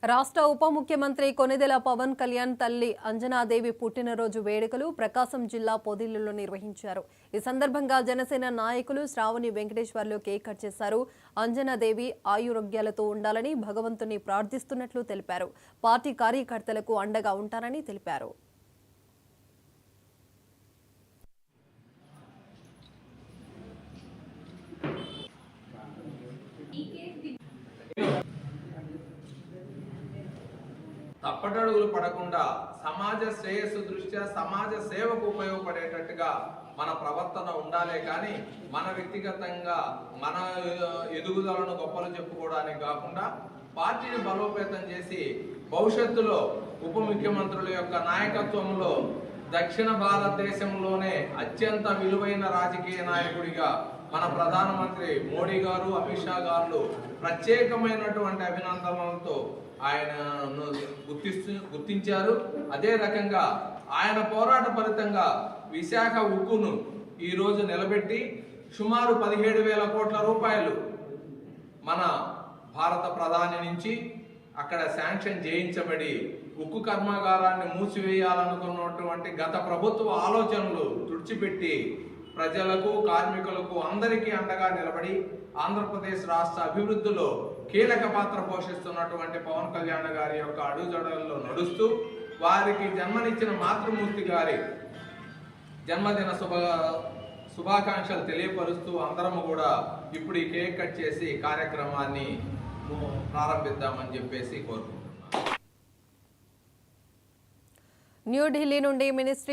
రాష్ట్ర ఉప ముఖ్యమంత్రి కొనిదెల పవన్ కళ్యాణ్ తల్లి అంజనాదేవి పుట్టినరోజు వేడుకలు ప్రకాశం జిల్లా పొదిలిలో నిర్వహించారు. ఈ సందర్భంగా జనసేన నాయకులు శ్రావణి వెంకటేశ్వర్లు కేక్ కట్ చేశారు. అంజనాదేవి ఆయురోగ్యాలతో ఉండాలని భగవంతుని ప్రార్థిస్తున్నట్లు తెలిపారు. పార్టీ కార్యకర్తలకు అండగా ఉంటారని తెలిపారు. తప్పటడుగులు పడకుండా సమాజ శ్రేయస్సు దృష్ట్యా సమాజ సేవకు ఉపయోగపడేటట్టుగా మన ప్రవర్తన ఉండాలే కానీ మన వ్యక్తిగతంగా మన ఎదుగుదలను గొప్పలు చెప్పుకోవడానికి కాకుండా పార్టీని బలోపేతం చేసి భవిష్యత్తులో ఉప ముఖ్యమంత్రుల యొక్క నాయకత్వంలో దక్షిణ భారతదేశంలోనే అత్యంత విలువైన రాజకీయ నాయకుడిగా మన ప్రధానమంత్రి మోడీ గారు, అమిత్ షా గారు ప్రత్యేకమైనటువంటి అభినందనలతో ఆయనను గుర్తించారు. అదే రకంగా ఆయన పోరాట ఫలితంగా విశాఖ ఉక్కును ఈరోజు నిలబెట్టి సుమారు 17,000 కోట్ల రూపాయలు మన భారత ప్రధాని నుంచి అక్కడ శాంక్షన్ చేయించబడి ఉక్కు కర్మాగారాన్ని మూసివేయాలనుకున్నటువంటి గత ప్రభుత్వ ఆలోచనలు తుడిచిపెట్టి ప్రజలకు, కార్మికులకు అందరికీ అండగా నిలబడి ఆంధ్రప్రదేశ్ రాష్ట్ర అభివృద్ధిలో కీలక పాత్ర పోషిస్తున్నటువంటి పవన్ కళ్యాణ్ గారి యొక్క అడుగుజాడల్లో నడుస్తూ వారికి జన్మనిచ్చిన మాతృమూర్తి గారి జన్మదిన శుభాకాంక్షలు తెలియపరుస్తూ అందరం కూడా ఇప్పుడు ఈ కేక్ కట్ చేసి కార్యక్రమాన్ని ప్రారంభిద్దామని చెప్పేసి కోరుకుంటున్నాను. న్యూఢిల్లీ నుండి మినిస్ట్రీ